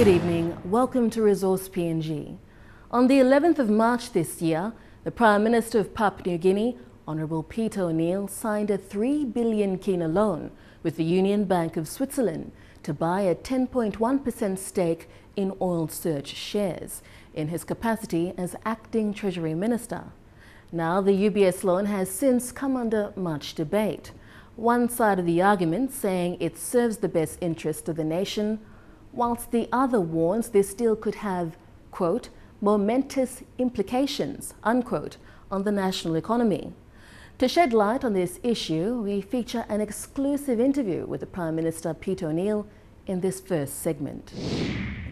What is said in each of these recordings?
Good evening. Welcome to Resource PNG. On the 11th of March this year, the Prime Minister of Papua New Guinea, Honourable Peter ONeill, signed a 3 billion kina loan with the Union Bank of Switzerland to buy a 10.1% stake in Oil Search shares in his capacity as Acting Treasury Minister. Now, the UBS loan has since come under much debate. One side of the argument saying it serves the best interest of the nation, whilst the other warns this deal could have, quote, momentous implications, unquote, on the national economy. To shed light on this issue, we feature an exclusive interview with the Prime Minister Peter ONeill in this first segment.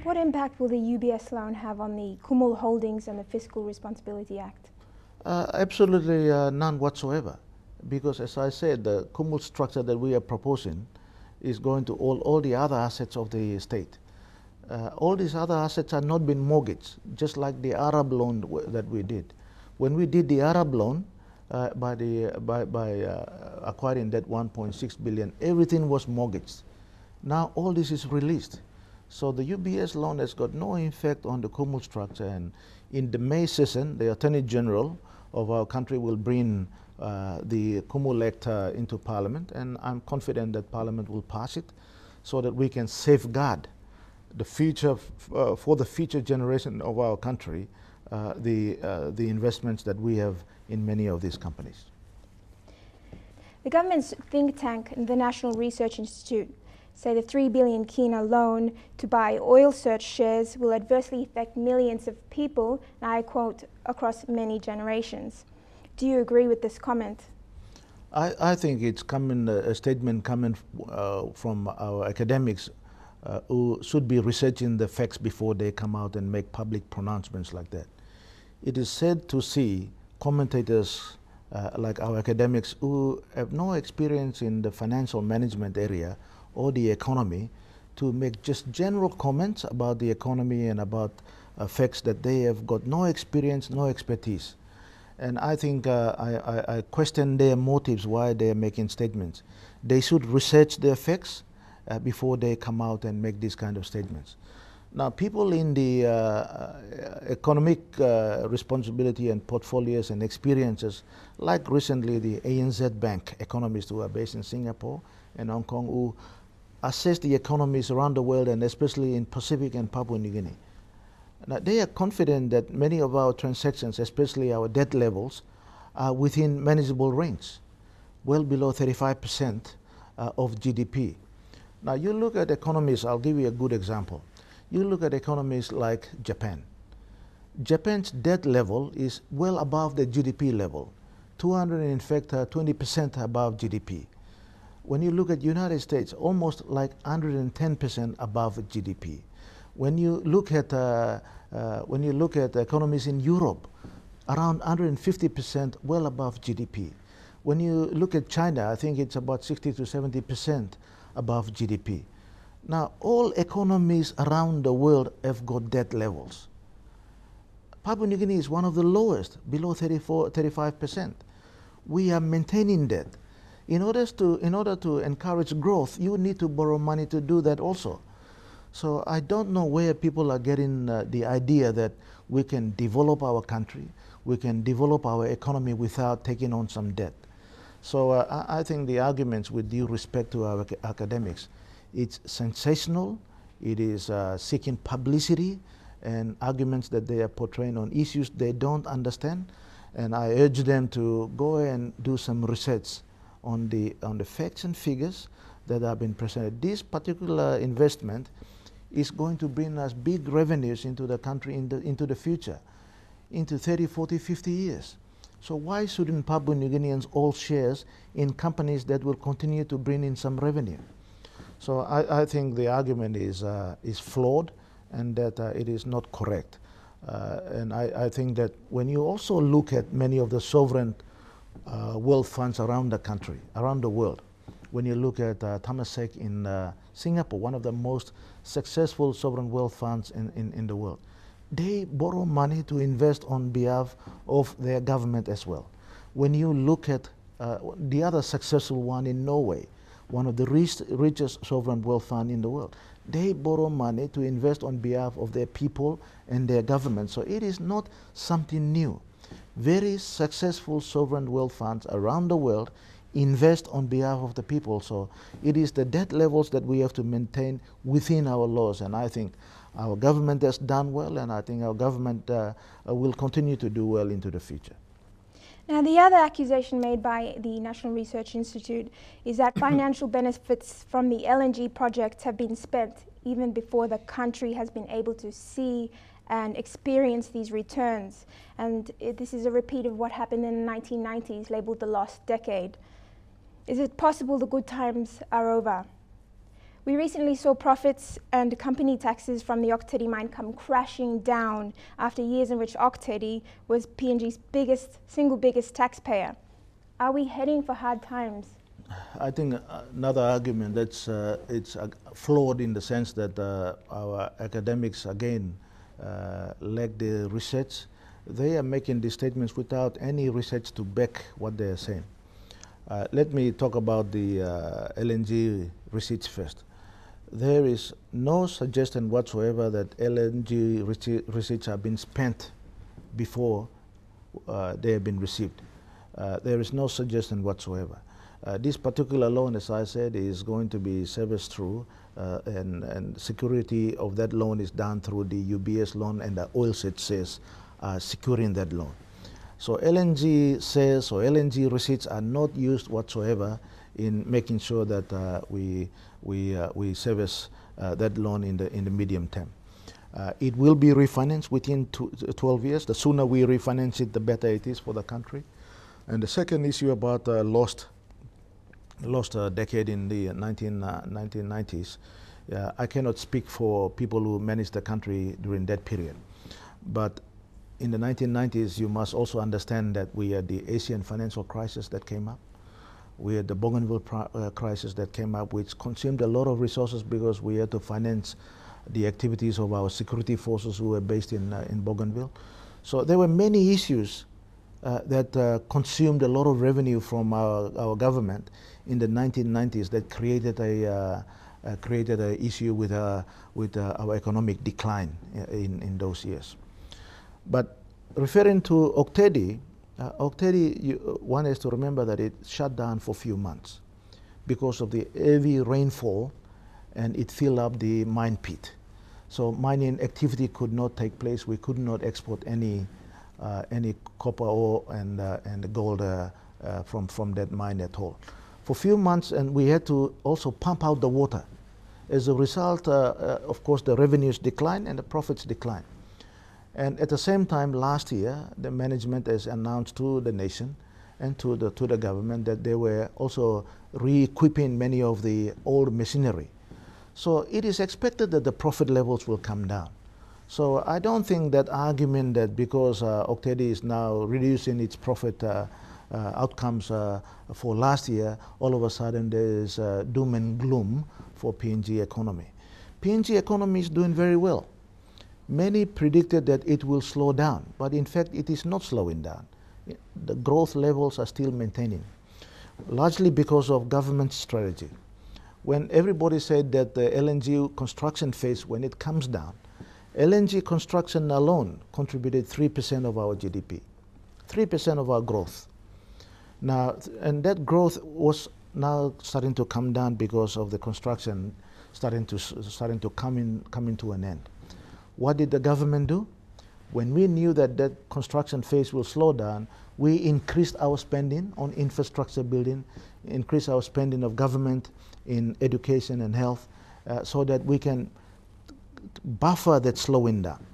What impact will the UBS loan have on the Kumul Holdings and the Fiscal Responsibility Act? Absolutely none whatsoever, because as I said, the Kumul structure that we are proposing is going to all the other assets of the state. All these other assets are not been mortgaged, just like the Arab loan that we did. When we did the Arab loan, by acquiring that 1.6 billion, everything was mortgaged. Now all this is released. So the UBS loan has got no effect on the Kumul structure, and in the May session, the Attorney General of our country will bring the Kumul Act into Parliament, and I'm confident that Parliament will pass it so that we can safeguard the future, for the future generation of our country, the investments that we have in many of these companies. The government's think tank, the National Research Institute, say the 3 billion kina loan to buy Oil Search shares will adversely affect millions of people, and I quote, across many generations. Do you agree with this comment? I think it's a statement coming from our academics who should be researching the facts before they come out and make public pronouncements like that. It is sad to see commentators like our academics who have no experience in the financial management area or the economy to make just general comments about the economy and about facts that they have got no experience, no expertise. And I think I question their motives why they are making statements. They should research the facts before they come out and make these kind of statements. Now, people in the economic responsibility and portfolios and experiences, like recently the ANZ Bank economists who are based in Singapore and Hong Kong, who assess the economies around the world and especially in Pacific and Papua New Guinea. Now, they are confident that many of our transactions, especially our debt levels, are within manageable range, well below 35% of GDP. Now, you look at economies, I'll give you a good example. You look at economies like Japan. Japan's debt level is well above the GDP level, 20% above GDP. When you look at United States, almost like 110% above GDP. When you look at economies in Europe, around 150% well above GDP. When you look at China, I think it's about 60 to 70% above GDP. Now, all economies around the world have got debt levels. Papua New Guinea is one of the lowest, below 35%. We are maintaining debt. In order to encourage growth, you need to borrow money to do that also. So I don't know where people are getting the idea that we can develop our country, we can develop our economy without taking on some debt. So I think the arguments, with due respect to our academics, it's sensational, it is seeking publicity, and arguments that they are portraying on issues they don't understand. And I urge them to go and do some research on the facts and figures that have been presented. This particular investment is going to bring us big revenues into the country into the future, into 30, 40, 50 years. So why shouldn't Papua New Guineans all shares in companies that will continue to bring in some revenue? So I think the argument is flawed, and that it is not correct. And I think that when you also look at many of the sovereign wealth funds around the country, around the world, when you look at Temasek in Singapore, one of the most successful sovereign wealth funds in the world, they borrow money to invest on behalf of their government as well. When you look at the other successful one in Norway, one of the richest sovereign wealth funds in the world. They borrow money to invest on behalf of their people and their government. So it is not something new. Very successful sovereign wealth funds around the world invest on behalf of the people. So it is the debt levels that we have to maintain within our laws. And I think our government has done well, and I think our government will continue to do well into the future. Now, the other accusation made by the National Research Institute is that financial benefits from the LNG project have been spent even before the country has been able to see and experience these returns. And this is a repeat of what happened in the 1990s, labeled the lost decade. Is it possible the good times are over? We recently saw profits and company taxes from the Ok Tedi mine come crashing down after years in which Ok Tedi was PNG's single biggest taxpayer. Are we heading for hard times? I think another argument that's it's flawed in the sense that our academics again lack the research. They are making these statements without any research to back what they are saying. Let me talk about the LNG receipts first. There is no suggestion whatsoever that LNG receipts have been spent before they have been received. There is no suggestion whatsoever. This particular loan, as I said, is going to be serviced through and security of that loan is done through the UBS loan, and the oil says securing that loan. So LNG sales or LNG receipts are not used whatsoever in making sure that we service that loan in the medium term. It will be refinanced within 12 years. The sooner we refinance it, the better it is for the country. And the second issue about lost decade in the 1990s, I cannot speak for people who managed the country during that period. But in the 1990s, you must also understand that we had the Asian financial crisis that came up. We had the Bougainville crisis that came up, which consumed a lot of resources because we had to finance the activities of our security forces who were based in Bougainville. So there were many issues that consumed a lot of revenue from our government in the 1990s that created an issue with our economic decline in those years. But referring to Ok Tedi, one has to remember that it shut down for a few months because of the heavy rainfall, and it filled up the mine pit. So mining activity could not take place. We could not export any copper ore and gold from that mine at all. For a few months, and we had to also pump out the water. As a result, of course, the revenues declined and the profits declined. And at the same time, last year, the management has announced to the nation and to the government that they were also re-equipping many of the old machinery. So it is expected that the profit levels will come down. So I don't think that argument that because Ok Tedi is now reducing its profit outcomes for last year, all of a sudden there is doom and gloom for PNG economy. PNG economy is doing very well. Many predicted that it will slow down, but in fact it is not slowing down. The growth levels are still maintaining, largely because of government strategy. When everybody said that the LNG construction phase, when it comes down, LNG construction alone contributed 3% of our GDP, 3% of our growth. Now, and that growth was now starting to come down because of the construction starting to come into an end. What did the government do? When we knew that that construction phase will slow down, we increased our spending on infrastructure building, increased our spending of government in education and health, so that we can buffer that slowing down.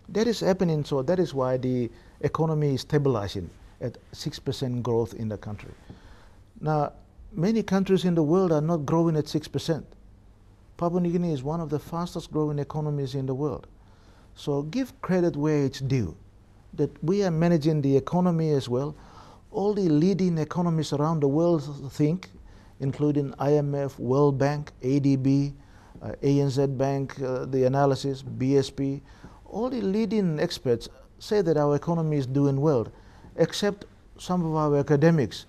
That is happening, so that is why the economy is stabilizing at 6% growth in the country. Now, many countries in the world are not growing at 6%. Papua New Guinea is one of the fastest growing economies in the world. So give credit where it's due, that we are managing the economy as well. All the leading economies around the world think, including IMF, World Bank, ADB, ANZ Bank, the analysis, BSP, all the leading experts say that our economy is doing well, except some of our academics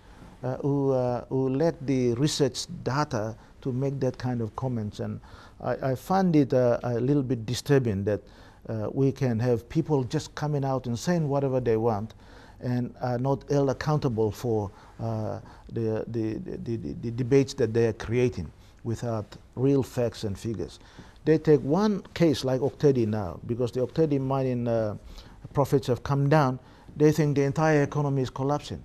who let the research data to make that kind of comments. And I find it a little bit disturbing that we can have people just coming out and saying whatever they want and are not held accountable for the debates that they are creating without real facts and figures. They take one case like Oktedi now, because the Oktedi mining profits have come down, they think the entire economy is collapsing.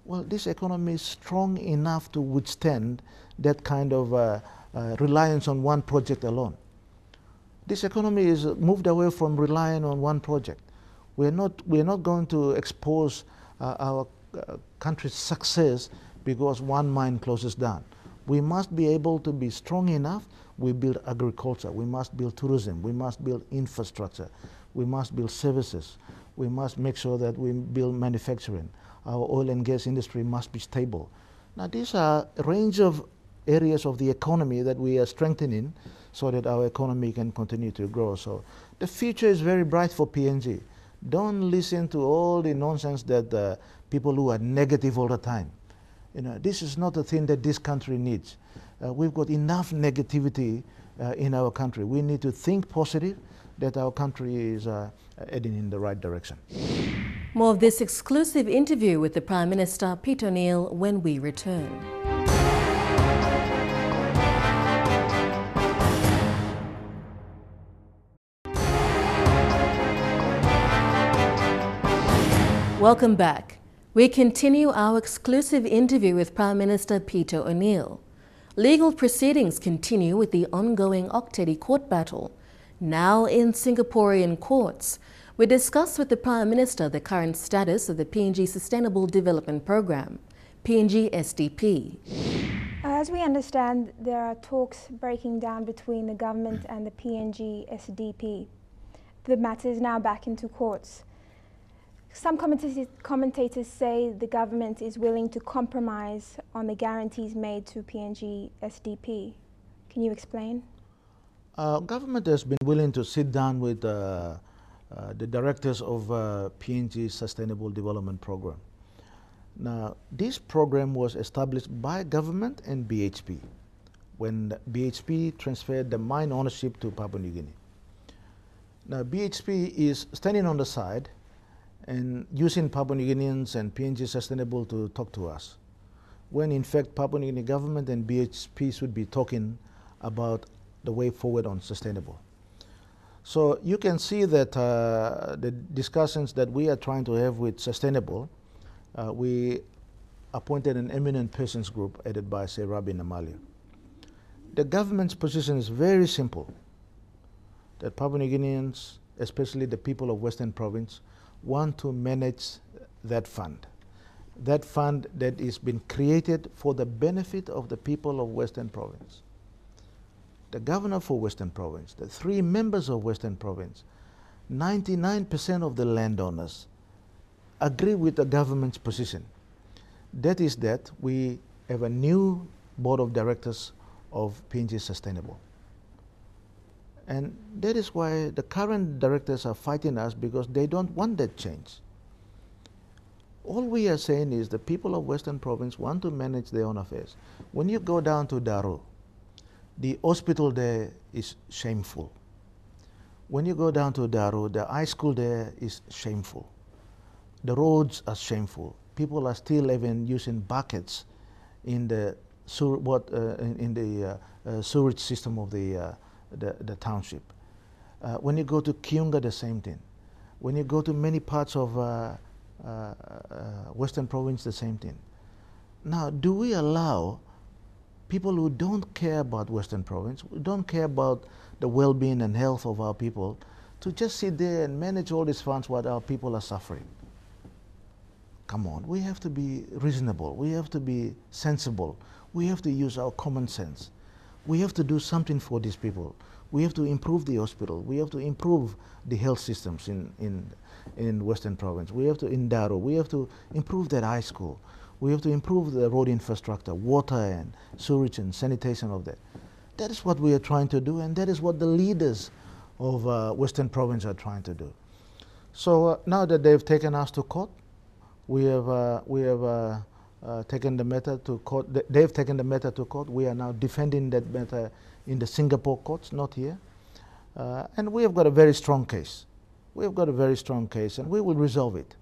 Well, this economy is strong enough to withstand that kind of reliance on one project alone. This economy is moved away from relying on one project. We're not going to expose our country's success because one mine closes down. We must be able to be strong enough. We build agriculture, we must build tourism, we must build infrastructure, we must build services, we must make sure that we build manufacturing. Our oil and gas industry must be stable. Now these are a range of areas of the economy that we are strengthening so that our economy can continue to grow. So the future is very bright for PNG. Don't listen to all the nonsense that people who are negative all the time. This is not a thing that this country needs. We've got enough negativity in our country. We need to think positive that our country is heading in the right direction. More of this exclusive interview with the Prime Minister, Peter ONeill, when we return. Welcome back. We continue our exclusive interview with Prime Minister Peter ONeill. Legal proceedings continue with the ongoing Oktedi court battle. Now in Singaporean courts, we discuss with the Prime Minister the current status of the PNG Sustainable Development Programme, PNG SDP. As we understand, there are talks breaking down between the government and the PNG SDP. The matter is now back into courts. Some commentators say the government is willing to compromise on the guarantees made to PNG SDP. Can you explain? Government has been willing to sit down with the directors of PNG Sustainable Development Program. Now, this program was established by government and BHP when BHP transferred the mine ownership to Papua New Guinea. Now, BHP is standing on the side and using Papua New Guineans and PNG Sustainable to talk to us, when in fact Papua New Guinea government and BHP should be talking about the way forward on sustainable. So you can see that the discussions that we are trying to have with sustainable, we appointed an eminent persons group headed by Sir Rabi Namalia. The government's position is very simple, that Papua New Guineans, especially the people of Western Province, want to manage that fund that is been created for the benefit of the people of Western Province. The governor for Western Province, the 3 members of Western Province, 99% of the landowners agree with the government's position. That is that we have a new board of directors of PNG Sustainable. And that is why the current directors are fighting us, because they don't want that change. All we are saying is the people of Western Province want to manage their own affairs. When you go down to Daru, the hospital there is shameful. When you go down to Daru, the high school there is shameful. The roads are shameful. People are still even using buckets in the sewage system of the township. When you go to Kiunga, the same thing. When you go to many parts of Western Province, the same thing. Now, do we allow people who don't care about Western Province, who don't care about the well-being and health of our people, to just sit there and manage all these funds while our people are suffering? Come on, we have to be reasonable. We have to be sensible. We have to use our common sense. We have to do something for these people. We have to improve the hospital. We have to improve the health systems in Western Province. We have to, in Daru, we have to improve that high school. We have to improve the road infrastructure, water and sewage and sanitation of that. That is what we are trying to do, and that is what the leaders of Western Province are trying to do. So now that they've taken us to court, we have taken the matter to court. They've taken the matter to court. We are now defending that matter in the Singapore courts, not here. And we have got a very strong case. We have got a very strong case, and we will resolve it.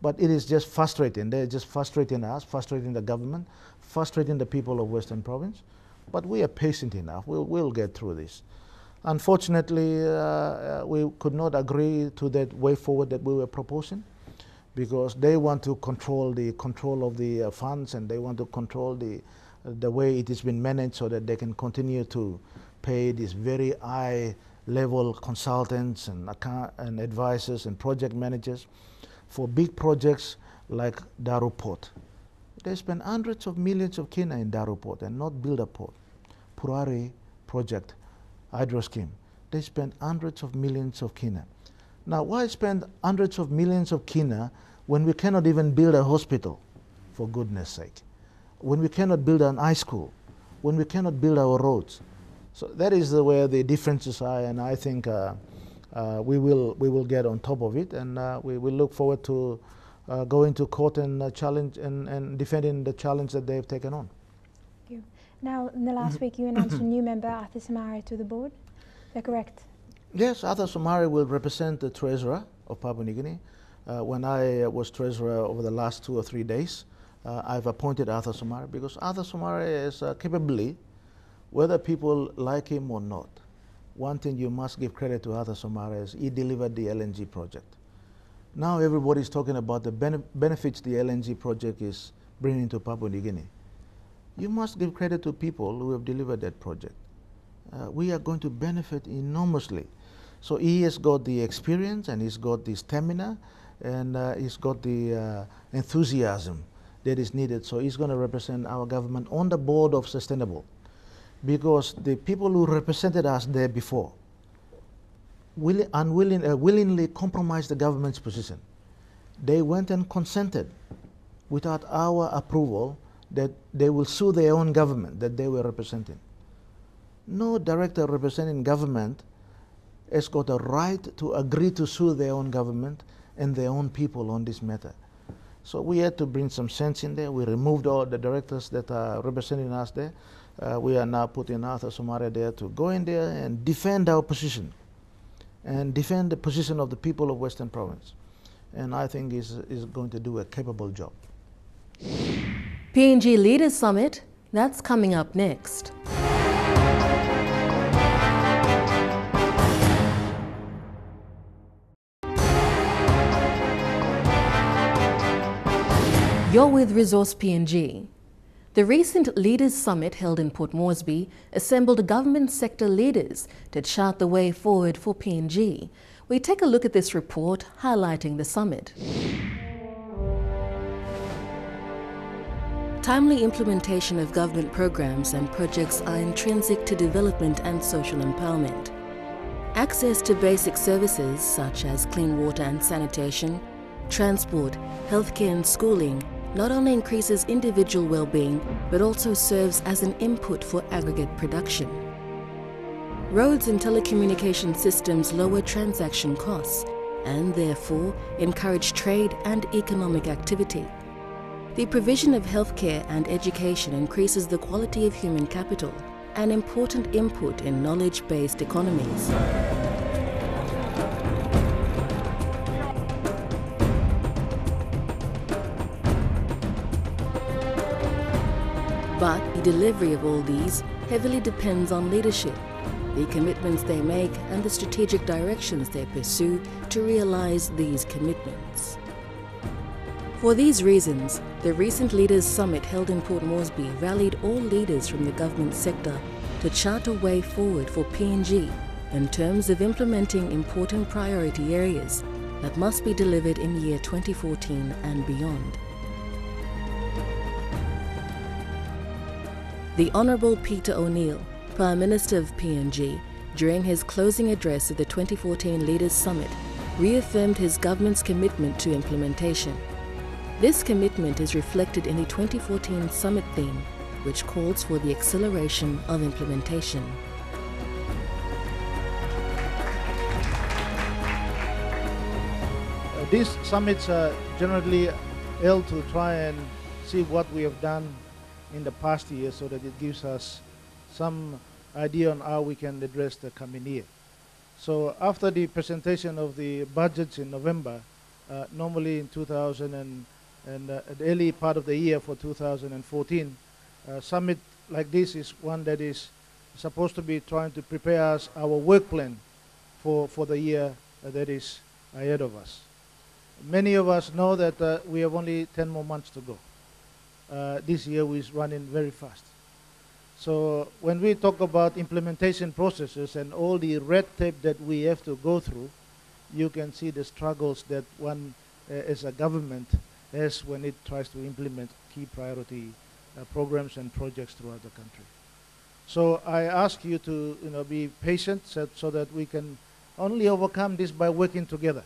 But it is just frustrating. They're just frustrating us, frustrating the government, frustrating the people of Western Province. But we are patient enough. We'll get through this. Unfortunately, we could not agree to that way forward that we were proposing, because they want to control of the funds, and they want to control the way it has been managed, so that they can continue to pay these very high-level consultants and advisors and project managers for big projects like Daru Port. They spend hundreds of millions of kina in Daru Port and not build a port. Purari project, hydro scheme, they spend hundreds of millions of kina. Now, why spend hundreds of millions of kina when we cannot even build a hospital, for goodness sake? When we cannot build an high school, when we cannot build our roads? So that is where the differences are, and I think we will get on top of it, and we will look forward to going to court and challenge and defending the challenge that they have taken on. Thank you. Now, in the last week, you announced a new member, Arthur Samari, to the board. Is that correct? Yes, Arthur Samari will represent the Treasurer of Papua New Guinea. When I was Treasurer over the last 2 or 3 days, I've appointed Arthur Samari, because Arthur Samari is capably, whether people like him or not, one thing you must give credit to Arthur Samari is he delivered the LNG project. Now everybody's talking about the benefits the LNG project is bringing to Papua New Guinea. You must give credit to people who have delivered that project. We are going to benefit enormously. So he has got the experience, and he's got the stamina, and he's got the enthusiasm that is needed. So he's going to represent our government on the board of Sustainable, because the people who represented us there before willingly compromised the government's position. They went and consented without our approval that they will sue their own government that they were representing. No director representing government has got a right to agree to sue their own government and their own people on this matter. So we had to bring some sense in there. We removed all the directors that are representing us there. We are now putting Arthur Samari there to go in there and defend our position and defend the position of the people of Western Province. And I think is going to do a capable job. PNG Leaders Summit, that's coming up next. You're with Resource PNG. The recent Leaders Summit held in Port Moresby assembled government sector leaders to chart the way forward for PNG. We take a look at this report highlighting the summit. Timely implementation of government programs and projects are intrinsic to development and social empowerment. Access to basic services such as clean water and sanitation, transport, healthcare and schooling not only increases individual well-being, but also serves as an input for aggregate production. Roads and telecommunication systems lower transaction costs and therefore encourage trade and economic activity. The provision of healthcare and education increases the quality of human capital, an important input in knowledge-based economies. But the delivery of all these heavily depends on leadership, the commitments they make and the strategic directions they pursue to realize these commitments. For these reasons, the recent Leaders Summit held in Port Moresby rallied all leaders from the government sector to chart a way forward for PNG in terms of implementing important priority areas that must be delivered in year 2014 and beyond. The Honourable Peter ONeill, Prime Minister of PNG, during his closing address at the 2014 Leaders Summit, reaffirmed his government's commitment to implementation. This commitment is reflected in the 2014 Summit theme, which calls for the acceleration of implementation. These summits are generally held to try and see what we have done in the past year so that it gives us some idea on how we can address the coming year. So after the presentation of the budgets in November, normally in the early part of the year for 2014, summit like this is one that is supposed to be trying to prepare us our work plan for the year that is ahead of us. Many of us know that we have only 10 more months to go. This year is running very fast. So when we talk about implementation processes and all the red tape that we have to go through, you can see the struggles that one as a government has when it tries to implement key priority programs and projects throughout the country. So I ask you to be patient so that we can only overcome this by working together.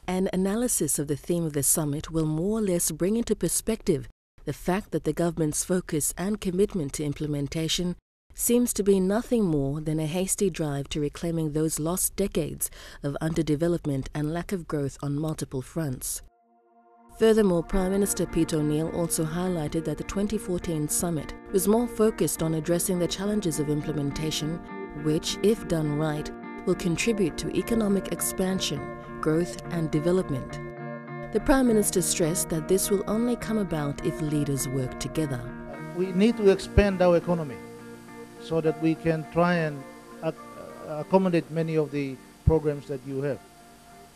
An analysis of the theme of the summit will more or less bring into perspective the fact that the government's focus and commitment to implementation seems to be nothing more than a hasty drive to reclaiming those lost decades of underdevelopment and lack of growth on multiple fronts. Furthermore, Prime Minister Peter ONeill also highlighted that the 2014 summit was more focused on addressing the challenges of implementation, which, if done right, will contribute to economic expansion, growth and development. The Prime Minister stressed that this will only come about if leaders work together. We need to expand our economy so that we can try and accommodate many of the programs that you have.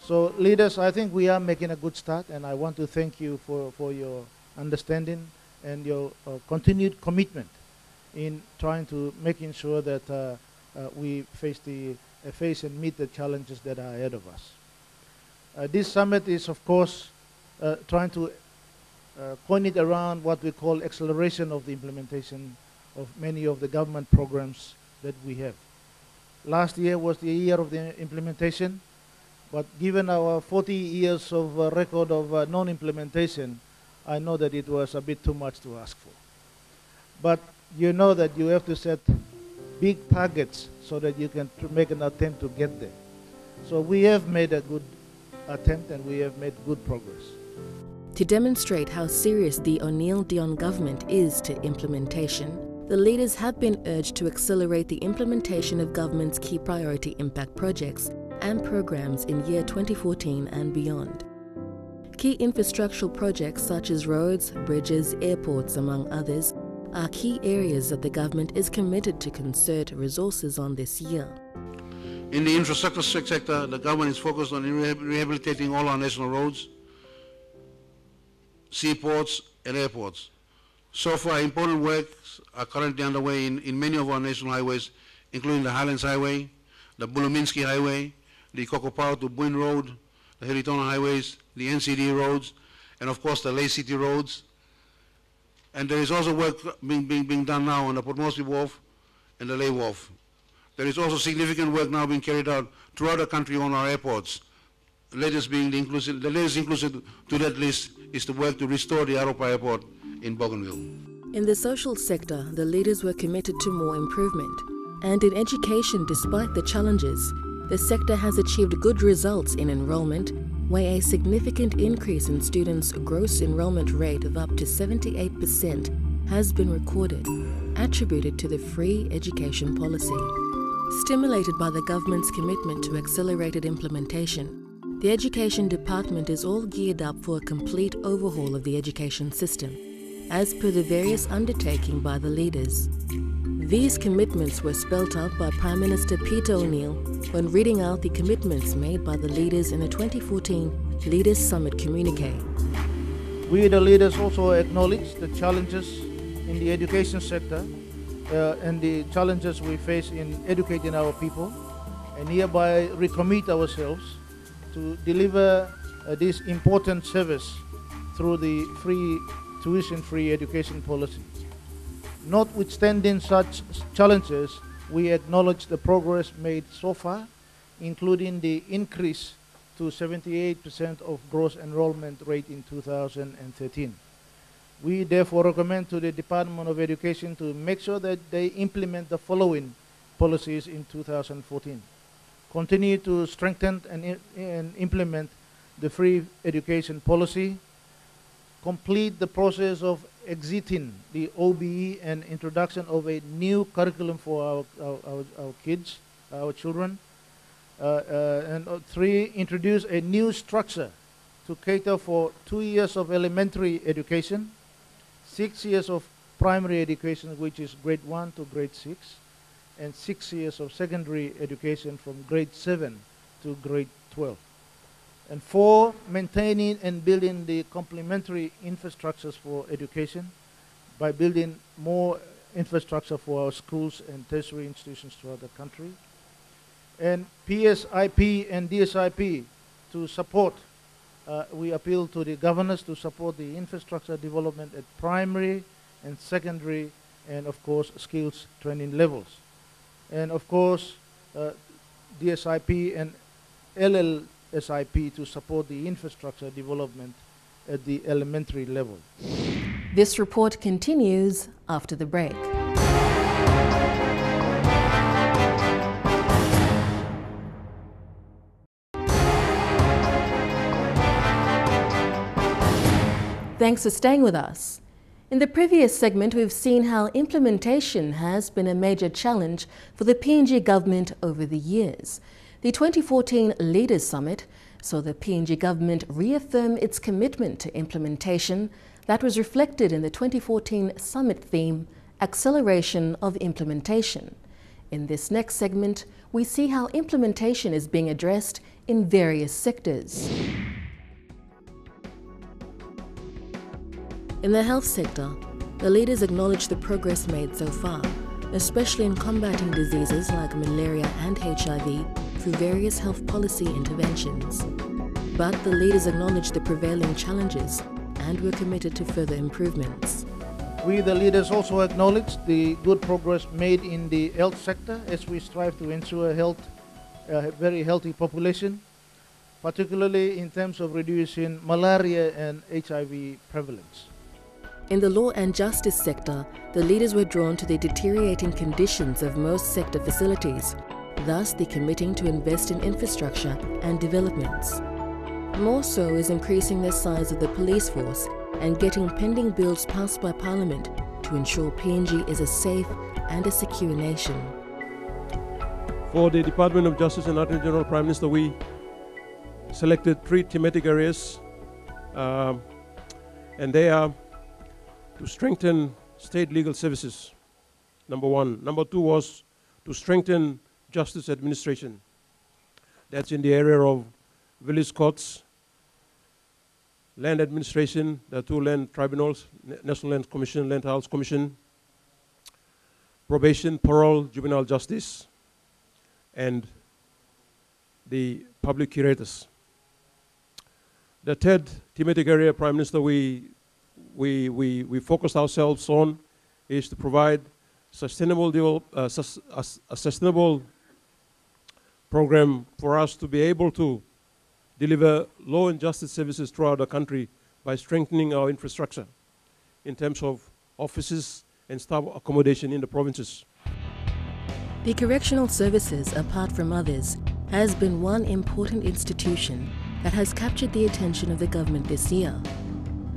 So leaders, I think we are making a good start, and I want to thank you for your understanding and your continued commitment in trying to making sure that we face and meet the challenges that are ahead of us. This summit is, of course, trying to coin it around what we call acceleration of the implementation of many of the government programs that we have. Last year was the year of the implementation, but given our 40 years of record of non-implementation, I know that it was a bit too much to ask for. But you know that you have to set big targets so that you can make an attempt to get there. So we have made a good attempt and we have made good progress. To demonstrate how serious the ONeill-Dion government is to implementation, the leaders have been urged to accelerate the implementation of government's key priority impact projects and programs in year 2014 and beyond. Key infrastructural projects such as roads, bridges, airports, among others, are key areas that the government is committed to concert resources on this year. In the infrastructure sector, the government is focused on rehabilitating all our national roads, seaports and airports. So far, important works are currently underway in many of our national highways, including the Highlands Highway, the Buluminski Highway, the Kokopau to Buin Road, the Heritona Highways, the NCD roads, and of course the Lay City roads. And there is also work being done now on the Port Moresby Wharf and the Lay Wharf. There is also significant work now being carried out throughout the country on our airports. The latest inclusive to that list is the work to restore the Aropa Airport in Bougainville. In the social sector, the leaders were committed to more improvement. And in education, despite the challenges, the sector has achieved good results in enrollment, where a significant increase in students' gross enrollment rate of up to 78% has been recorded, attributed to the free education policy. Stimulated by the government's commitment to accelerated implementation, the Education Department is all geared up for a complete overhaul of the education system, as per the various undertaking by the leaders. These commitments were spelt out by Prime Minister Peter ONeill when reading out the commitments made by the leaders in the 2014 Leaders Summit communique. We, the leaders, also acknowledge the challenges in the education sector and the challenges we face in educating our people, and hereby recommit ourselves to deliver this important service through the tuition-free education policy. Notwithstanding such challenges, we acknowledge the progress made so far, including the increase to 78% of gross enrollment rate in 2013. We therefore recommend to the Department of Education to make sure that they implement the following policies in 2014. Continue to strengthen and implement the free education policy, complete the process of exiting the OBE and introduction of a new curriculum for our kids, our children. And 3, introduce a new structure to cater for 2 years of elementary education, 6 years of primary education, which is grade 1 to grade 6, and 6 years of secondary education from grade 7 to grade 12. And 4, maintaining and building the complementary infrastructures for education by building more infrastructure for our schools and tertiary institutions throughout the country. And PSIP and DSIP to support, we appeal to the governors to support the infrastructure development at primary and secondary and of course skills training levels. And of course DSIP and LLSIP to support the infrastructure development at the elementary level. This report continues after the break. Thanks for staying with us. In the previous segment, we've seen how implementation has been a major challenge for the PNG government over the years. The 2014 Leaders Summit saw the PNG government reaffirm its commitment to implementation that was reflected in the 2014 summit theme, Acceleration of Implementation. In this next segment, we see how implementation is being addressed in various sectors. In the health sector, the leaders acknowledge the progress made so far, especially in combating diseases like malaria and HIV through various health policy interventions. But the leaders acknowledge the prevailing challenges and were committed to further improvements. We, the leaders, also acknowledge the good progress made in the health sector as we strive to ensure a very healthy population, particularly in terms of reducing malaria and HIV prevalence. In the law and justice sector, the leaders were drawn to the deteriorating conditions of most sector facilities, thus decommitting to invest in infrastructure and developments. More so is increasing the size of the police force and getting pending bills passed by Parliament to ensure PNG is a safe and a secure nation. For the Department of Justice and Attorney General, Prime Minister, we selected 3 thematic areas, and they are to strengthen state legal services, number 1. Number 2 was to strengthen justice administration. That's in the area of village courts, land administration, the 2 land tribunals, National Land Commission, Land House Commission, probation, parole, juvenile justice, and the public curators. The 3rd thematic area, Prime Minister, we focused ourselves on is to provide a sustainable program for us to be able to deliver law and justice services throughout the country by strengthening our infrastructure in terms of offices and staff accommodation in the provinces. The Correctional Services, apart from others, has been one important institution that has captured the attention of the government this year.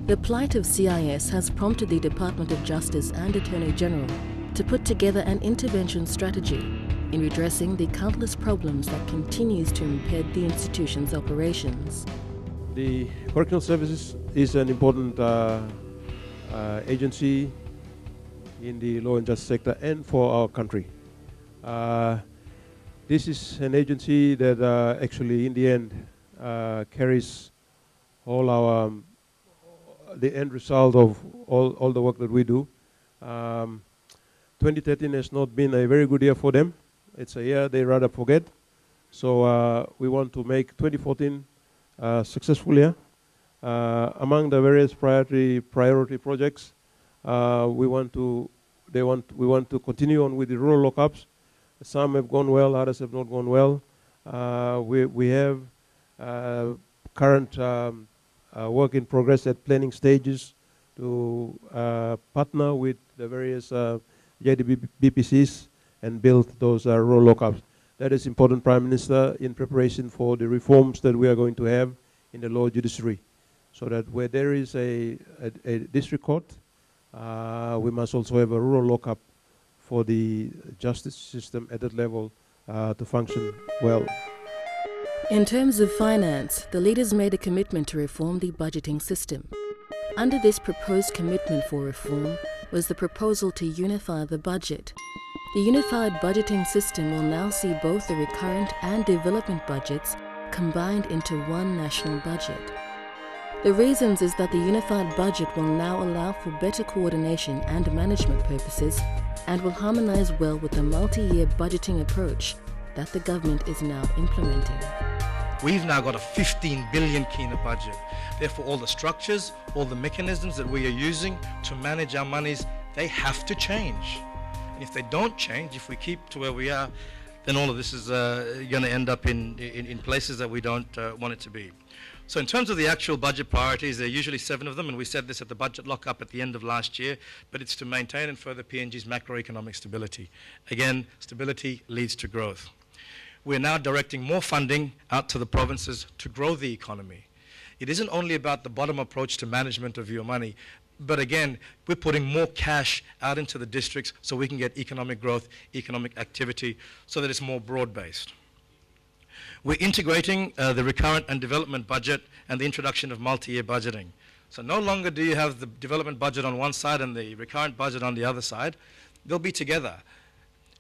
The plight of CIS has prompted the Department of Justice and Attorney General to put together an intervention strategy in redressing the countless problems that continues to impede the institution's operations. The Correctional Services is an important agency in the law and justice sector and for our country. This is an agency that actually in the end carries all our the end result of all the work that we do. 2013 has not been a very good year for them. It's a year they rather forget. So we want to make 2014 a successful year. Among the various priority projects, we want to continue on with the rural lockups. Some have gone well, others have not gone well. We have current work in progress at planning stages to partner with the various JDBPCs and build those rural lockups. That is important, Prime Minister, in preparation for the reforms that we are going to have in the law judiciary. so that where there is a district court, we must also have a rural lockup for the justice system at that level to function well. In terms of finance, the leaders made a commitment to reform the budgeting system. Under this proposed commitment for reform was the proposal to unify the budget. The unified budgeting system will now see both the recurrent and development budgets combined into one national budget. The reasons is that the unified budget will now allow for better coordination and management purposes and will harmonize well with the multi-year budgeting approach that the government is now implementing. We've now got a 15 billion kina budget. Therefore, all the structures, all the mechanisms that we are using to manage our monies, they have to change. And if they don't change, if we keep to where we are, then all of this is going to end up in places that we don't want it to be. So in terms of the actual budget priorities, there are usually 7 of them, and we said this at the budget lockup at the end of last year, but it's to maintain and further PNG's macroeconomic stability. Again, stability leads to growth. We're now directing more funding out to the provinces to grow the economy. It isn't only about the bottom approach to management of your money, but again, we're putting more cash out into the districts so we can get economic growth, economic activity, so that it's more broad-based. We're integrating the recurrent and development budget and the introduction of multi-year budgeting. So no longer do you have the development budget on one side and the recurrent budget on the other side. They'll be together.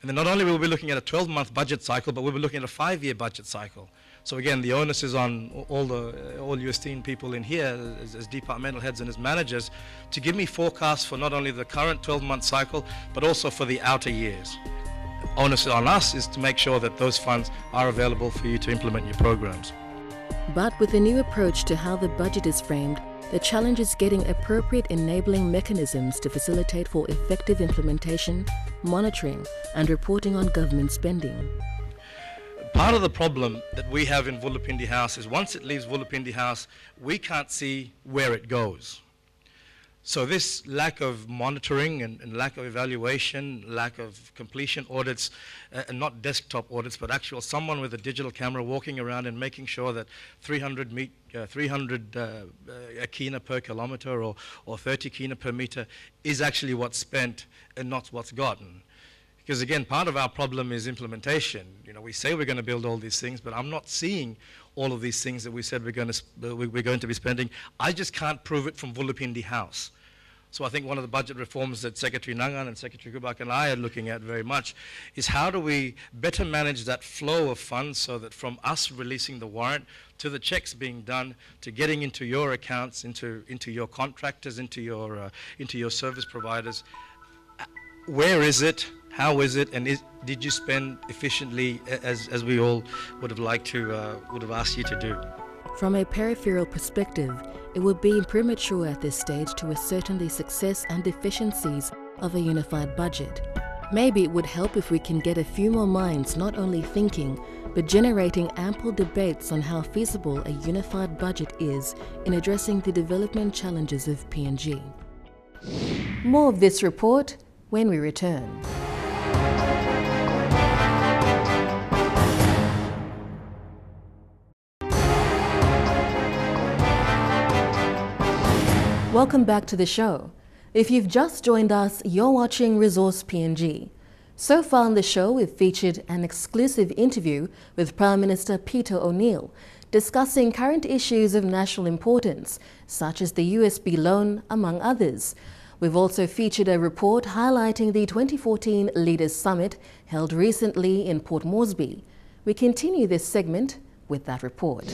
And then not only will we be looking at a 12-month budget cycle, but we'll be looking at a 5-year budget cycle. So again, the onus is on all you esteemed people in here as departmental heads and as managers to give me forecasts for not only the current 12-month cycle, but also for the outer years. Onus on us is to make sure that those funds are available for you to implement your programs. But with the new approach to how the budget is framed, the challenge is getting appropriate enabling mechanisms to facilitate for effective implementation, monitoring, and reporting on government spending. Part of the problem that we have in Vulupindi House is once it leaves Vulupindi House, we can't see where it goes. So this lack of monitoring and lack of evaluation, lack of completion audits, and not desktop audits, but actual someone with a digital camera walking around and making sure that 300 kina per kilometer or 30 kina per meter is actually what's spent and not what's gotten. Because again, part of our problem is implementation. You know, we say we're going to build all these things, but I'm not seeing all of these things that we said we're going to be spending. I just can't prove it from Vulupindi House. So I think one of the budget reforms that Secretary Nangan and Secretary Kubak and I are looking at very much is how do we better manage that flow of funds so that from us releasing the warrant to the checks being done to getting into your accounts, into your contractors, into your service providers, where is it? How is it? And did you spend efficiently as we all would have liked to, would have asked you to do? From a peripheral perspective, it would be premature at this stage to ascertain the success and deficiencies of a unified budget. Maybe it would help if we can get a few more minds not only thinking, but generating ample debates on how feasible a unified budget is in addressing the development challenges of PNG. More of this report when we return. Welcome back to the show. If you've just joined us, you're watching Resource PNG. So far on the show, we've featured an exclusive interview with Prime Minister Peter ONeill, discussing current issues of national importance, such as the USB loan, among others. We've also featured a report highlighting the 2014 Leaders Summit held recently in Port Moresby. We continue this segment with that report.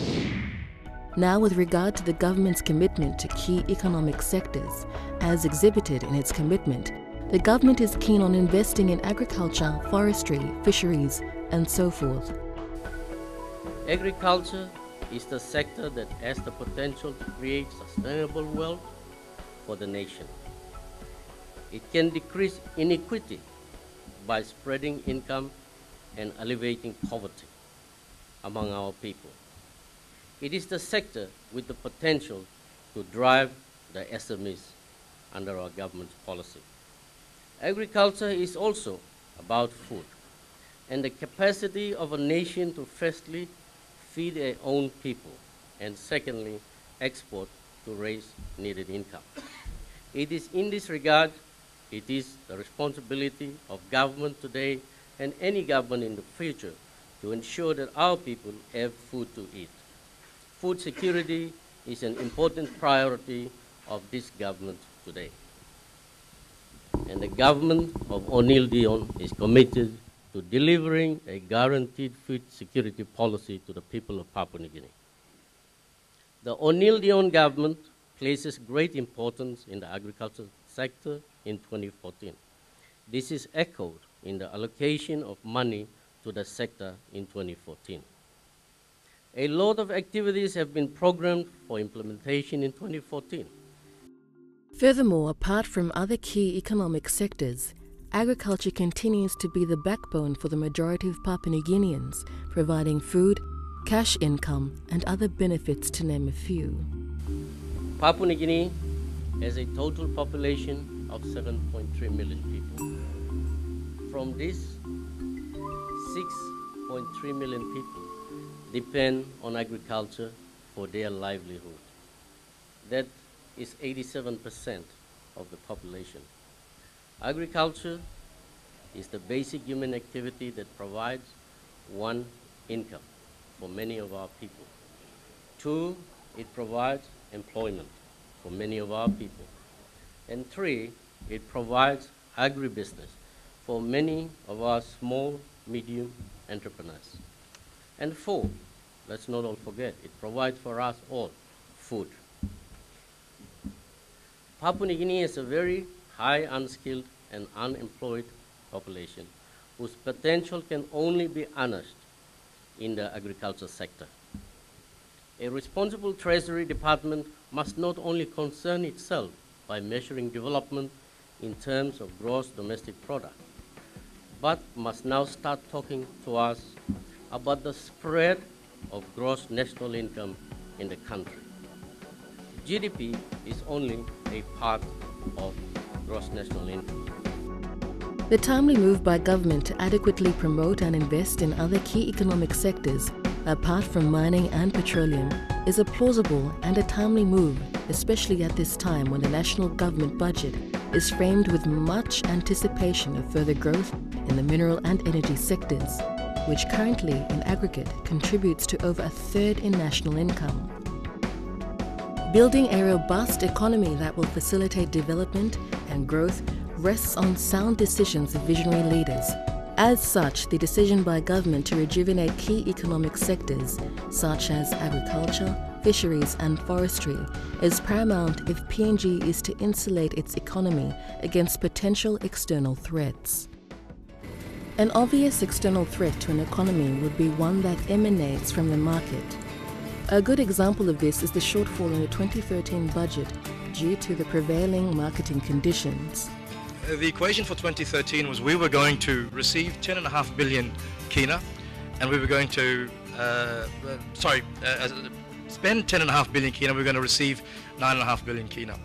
Now, with regard to the government's commitment to key economic sectors, as exhibited in its commitment, the government is keen on investing in agriculture, forestry, fisheries, and so forth. Agriculture is the sector that has the potential to create sustainable wealth for the nation. It can decrease inequity by spreading income and alleviating poverty among our people. It is the sector with the potential to drive the SMEs under our government's policy. Agriculture is also about food and the capacity of a nation to firstly feed their own people and secondly export to raise needed income. It is in this regard, it is the responsibility of government today and any government in the future to ensure that our people have food to eat. Food security is an important priority of this government today. And the government of ONeill Dion is committed to delivering a guaranteed food security policy to the people of Papua New Guinea. The ONeill Dion government places great importance in the agricultural sector in 2014. This is echoed in the allocation of money to the sector in 2014. A lot of activities have been programmed for implementation in 2014. Furthermore, apart from other key economic sectors, agriculture continues to be the backbone for the majority of Papua New Guineans, providing food, cash income, and other benefits, to name a few. Papua New Guinea has a total population of 7.3 million people. From this, 6.3 million people depend on agriculture for their livelihood. That is 87% of the population. Agriculture is the basic human activity that provides, one, income for many of our people. Two, it provides employment for many of our people. And three, it provides agribusiness for many of our small, medium entrepreneurs. And four, let's not all forget, it provides for us all food. Papua New Guinea is a very high unskilled and unemployed population whose potential can only be harnessed in the agriculture sector. A responsible Treasury Department must not only concern itself by measuring development in terms of gross domestic product, but must now start talking to us about the spread of gross national income in the country. GDP is only a part of gross national income. The timely move by government to adequately promote and invest in other key economic sectors, apart from mining and petroleum, is a plausible and a timely move, especially at this time when the national government budget is framed with much anticipation of further growth in the mineral and energy sectors, which currently in aggregate contributes to over a third in national income. Building a robust economy that will facilitate development and growth rests on sound decisions of visionary leaders. As such, the decision by government to rejuvenate key economic sectors such as agriculture, fisheries and forestry is paramount if PNG is to insulate its economy against potential external threats. An obvious external threat to an economy would be one that emanates from the market. A good example of this is the shortfall in the 2013 budget due to the prevailing marketing conditions. The equation for 2013 was we were going to receive 10.5 billion kina, and we were going to, spend 10.5 billion kina, we were going to receive 9.5 billion kina.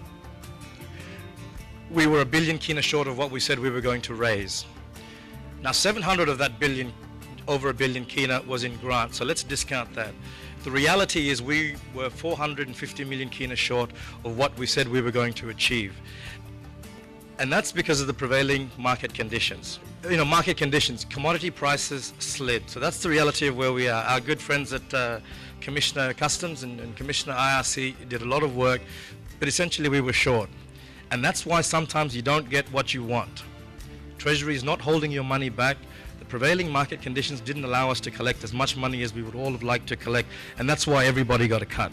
We were 1 billion kina short of what we said we were going to raise. Now 700 of that billion, over 1 billion kina, was in grant, so let's discount that. The reality is we were 450 million kina short of what we said we were going to achieve. And that's because of the prevailing market conditions. Market conditions, commodity prices slid. So that's the reality of where we are. Our good friends at Commissioner Customs and Commissioner IRC did a lot of work, but essentially we were short. And that's why sometimes you don't get what you want. Treasury is not holding your money back. The prevailing market conditions didn't allow us to collect as much money as we would all have liked to collect, and that's why everybody got a cut.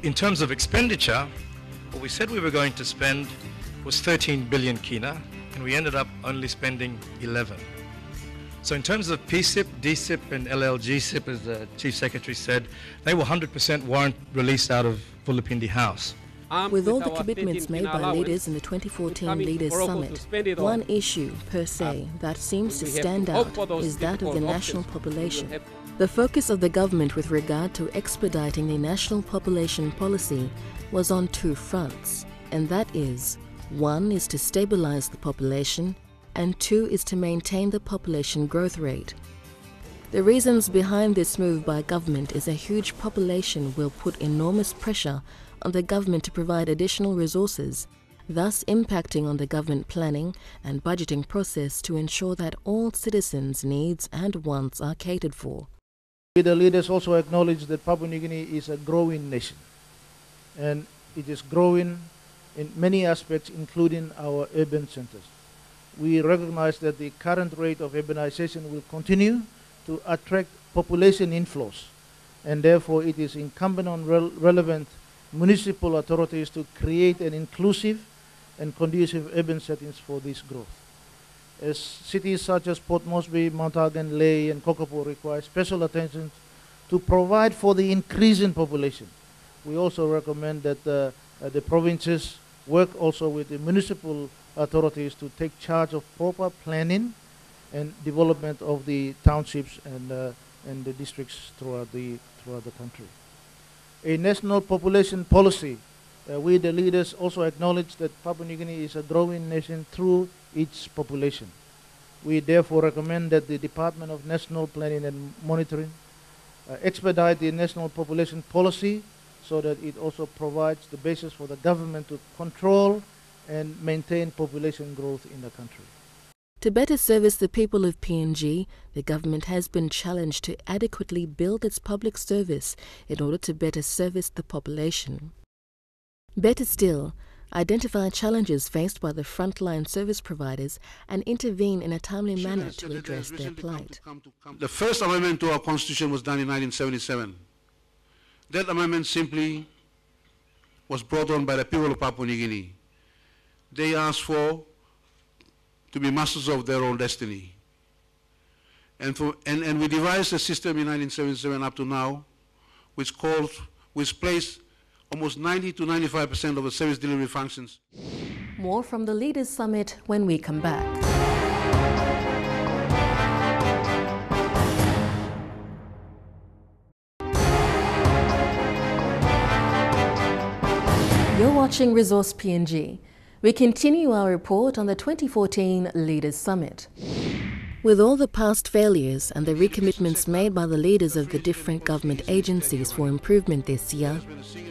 In terms of expenditure, what we said we were going to spend was 13 billion kina, and we ended up only spending 11. So in terms of PSIP, DSIP, and LLGSIP, as the Chief Secretary said, they were 100% warrant released out of Vulapindi House. With all the commitments made by leaders in the 2014 Leaders Summit, one issue per se that seems to stand out is that of the national population. The focus of the government with regard to expediting the national population policy was on two fronts, and that is, one is to stabilize the population, and two is to maintain the population growth rate. The reasons behind this move by government is a huge population will put enormous pressure on the government to provide additional resources, thus impacting on the government planning and budgeting process to ensure that all citizens' needs and wants are catered for. The leaders also acknowledge that Papua New Guinea is a growing nation, and it is growing in many aspects, including our urban centers. We recognize that the current rate of urbanization will continue to attract population inflows, and therefore it is incumbent on relevant municipal authorities to create an inclusive and conducive urban settings for this growth. As cities such as Port Moresby, Mount Hagen, Lae, and Kokopo require special attention to provide for the increase in population, we also recommend that the provinces work also with the municipal authorities to take charge of proper planning and development of the townships and the districts throughout the country. A national population policy. We, the leaders, also acknowledge that Papua New Guinea is a growing nation through its population. We therefore recommend that the Department of National Planning and Monitoring expedite the national population policy so that it also provides the basis for the government to control and maintain population growth in the country. To better service the people of PNG, the government has been challenged to adequately build its public service in order to better service the population. Better still, identify challenges faced by the frontline service providers and intervene in a timely manner to address their plight. The first amendment to our constitution was done in 1977. That amendment simply was brought on by the people of Papua New Guinea. They asked for to be masters of their own destiny. And we devised a system in 1977 up to now, which placed almost 90 to 95% of the service delivery functions. More from the Leaders Summit when we come back. You're watching Resource PNG. We continue our report on the 2014 Leaders Summit. With all the past failures and the recommitments made by the leaders of the different government agencies for improvement this year,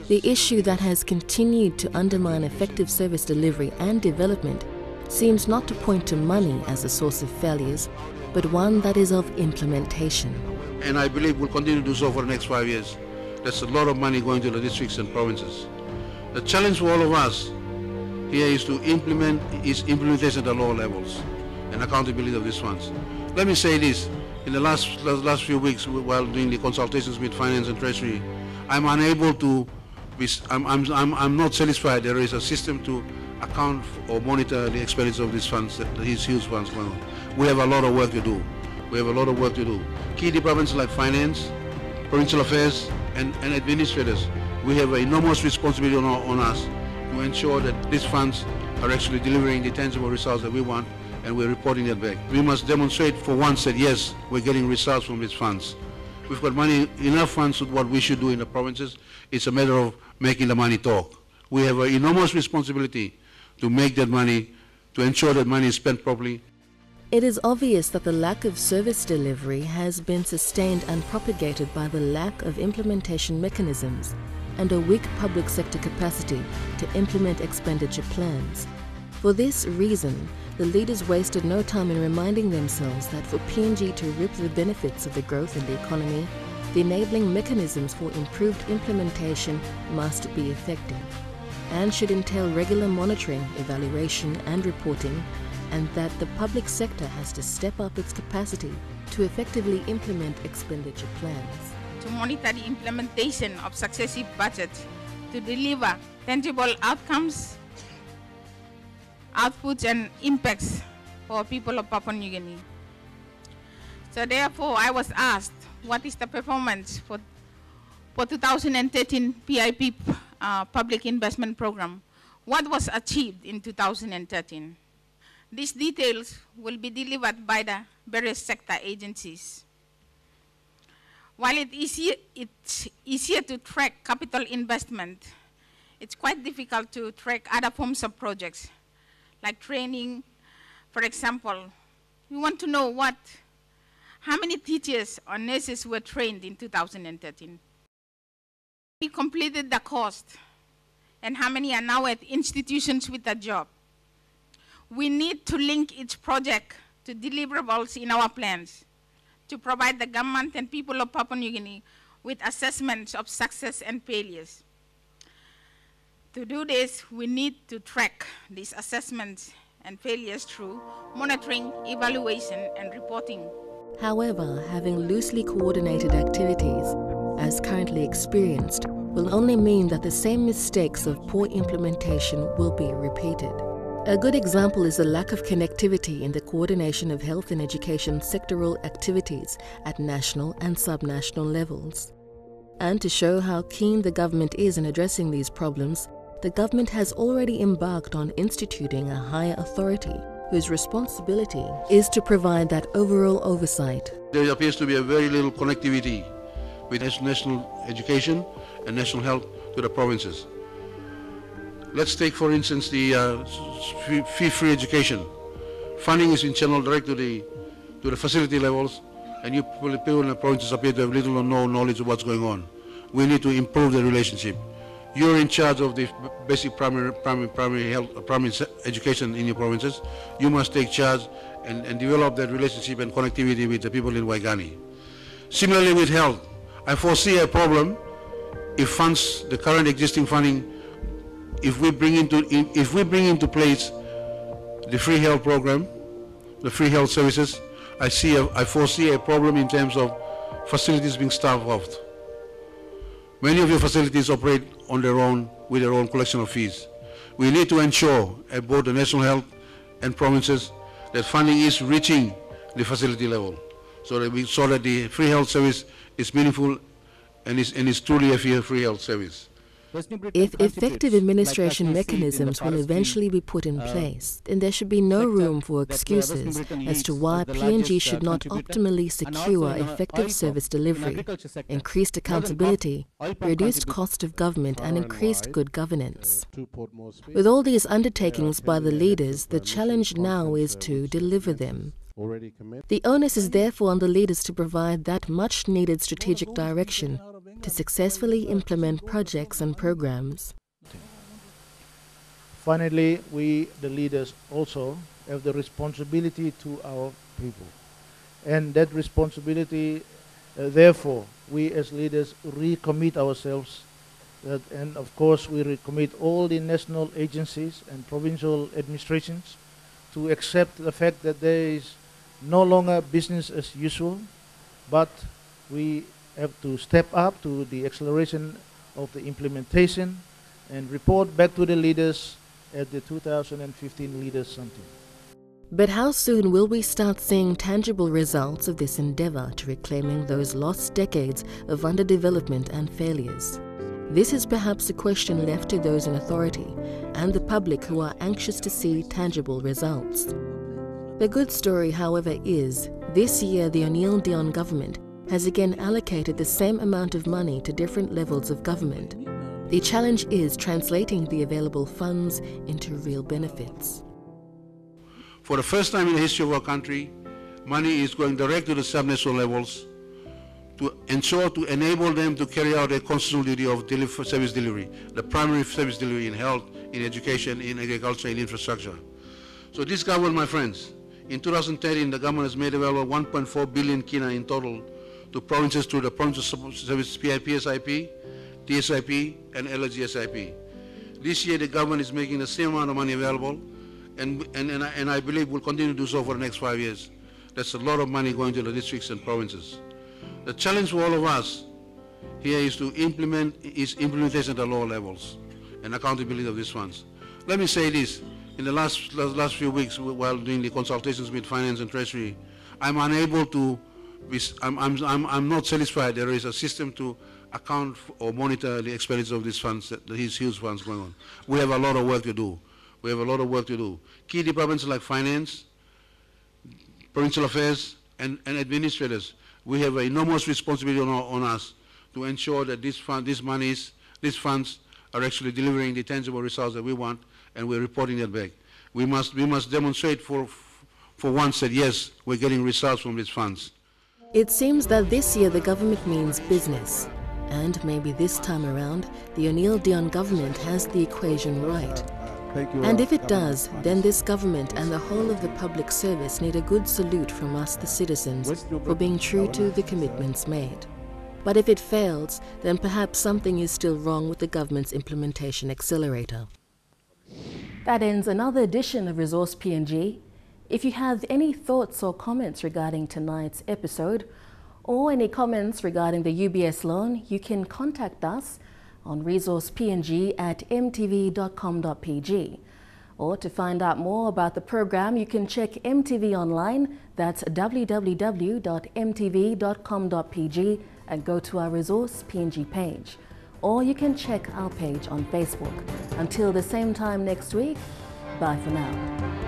the issue that has continued to undermine effective service delivery and development seems not to point to money as a source of failures, but one that is of implementation. And I believe we'll continue to do so for the next 5 years. That's a lot of money going to the districts and provinces. The challenge for all of us here is to implementation at the lower levels and accountability of these funds. Let me say this, in the last few weeks while doing the consultations with Finance and Treasury, I'm unable to, I'm not satisfied there is a system to account or monitor the expenditure of these funds, these huge funds. We have a lot of work to do. We have a lot of work to do. Key departments like Finance, Provincial Affairs, and administrators, we have an enormous responsibility on us to ensure that these funds are actually delivering the tangible results that we want, and we're reporting that back. We must demonstrate for once that yes, we're getting results from these funds. We've got money, enough funds to what we should do in the provinces. It's a matter of making the money talk. We have an enormous responsibility to make that money, to ensure that money is spent properly. It is obvious that the lack of service delivery has been sustained and propagated by the lack of implementation mechanisms and a weak public sector capacity to implement expenditure plans. For this reason, the leaders wasted no time in reminding themselves that for PNG to reap the benefits of the growth in the economy, the enabling mechanisms for improved implementation must be effective and should entail regular monitoring, evaluation and reporting, and that the public sector has to step up its capacity to effectively implement expenditure plans. To monitor the implementation of successive budgets to deliver tangible outcomes, outputs and impacts for people of Papua New Guinea. So therefore I was asked, what is the performance for 2013 PIP Public Investment Program? What was achieved in 2013? These details will be delivered by the various sector agencies. While it's easier to track capital investment, it's quite difficult to track other forms of projects, like training. For example, we want to know How many teachers or nurses were trained in 2013? We completed the course, and how many are now at institutions with a job? We need to link each project to deliverables in our plans to provide the government and people of Papua New Guinea with assessments of success and failures. To do this, we need to track these assessments and failures through monitoring, evaluation, and reporting. However, having loosely coordinated activities, as currently experienced, will only mean that the same mistakes of poor implementation will be repeated. A good example is the lack of connectivity in the coordination of health and education sectoral activities at national and subnational levels. And to show how keen the government is in addressing these problems, the government has already embarked on instituting a higher authority whose responsibility is to provide that overall oversight. There appears to be a very little connectivity with national education and national health to the provinces. Let's take, for instance, the fee-free education. Funding is in channel direct to the facility levels, and people in the provinces appear to have little or no knowledge of what's going on. We need to improve the relationship. You're in charge of the basic primary education in your provinces. You must take charge and develop that relationship and connectivity with the people in Waigani. Similarly with health, I foresee a problem if funds, the current existing funding, if we bring into place the free health program, the free health services, I foresee a problem in terms of facilities being staffed off. Many of your facilities operate on their own with their own collection of fees. We need to ensure at both the national health and provinces that funding is reaching the facility level, so that the free health service is meaningful and is truly a free health service. If effective administration mechanisms will eventually be put in place, then there should be no room for excuses as to why PNG should not optimally secure effective service delivery, increased accountability, reduced cost of government and increased good governance. With all these undertakings by the leaders, the challenge now is to deliver them. The onus is therefore on the leaders to provide that much-needed strategic direction to successfully implement projects and programs. Finally, we, the leaders, also have the responsibility to our people. And that responsibility, therefore, we as leaders recommit ourselves, and of course we recommit all the national agencies and provincial administrations to accept the fact that there is no longer business as usual, but we have to step up to the acceleration of the implementation and report back to the leaders at the 2015 Leaders Summit. But how soon will we start seeing tangible results of this endeavour to reclaiming those lost decades of underdevelopment and failures? This is perhaps a question left to those in authority and the public who are anxious to see tangible results. The good story, however, is this year the ONeill Dion government has again allocated the same amount of money to different levels of government. The challenge is translating the available funds into real benefits. For the first time in the history of our country, money is going direct to the subnational levels to enable them to carry out their constitutional duty of service delivery, the primary service delivery in health, in education, in agriculture, in infrastructure. So this government, my friends, in 2013, the government has made available 1.4 billion kina in total to provinces through the provincial service PSIP, TSIP, and LGSIP. This year, the government is making the same amount of money available, and I believe will continue to do so for the next 5 years. That's a lot of money going to the districts and provinces. The challenge for all of us here is to implementation at the lower levels and accountability of these funds. Let me say this. In the last few weeks, while doing the consultations with Finance and Treasury, I'm unable to. I'm not satisfied there is a system to account or monitor the expenditure of these funds, these huge funds going on. We have a lot of work to do. We have a lot of work to do. Key departments like finance, provincial affairs, and administrators, we have an enormous responsibility on us to ensure that these funds are actually delivering the tangible results that we want, and we're reporting that back. We must demonstrate for once that yes, we're getting results from these funds. It seems that this year the government means business. And maybe this time around, the ONeill Dion government has the equation right. And if it does, then this government and the whole of the public service need a good salute from us, the citizens, for being true to the commitments made. But if it fails, then perhaps something is still wrong with the government's implementation accelerator. That ends another edition of Resource PNG. If you have any thoughts or comments regarding tonight's episode, or any comments regarding the UBS loan, you can contact us on resourcepng@mtv.com.pg. Or to find out more about the program, you can check MTV online, that's www.mtv.com.pg, and go to our Resource PNG page. Or you can check our page on Facebook. Until the same time next week, bye for now.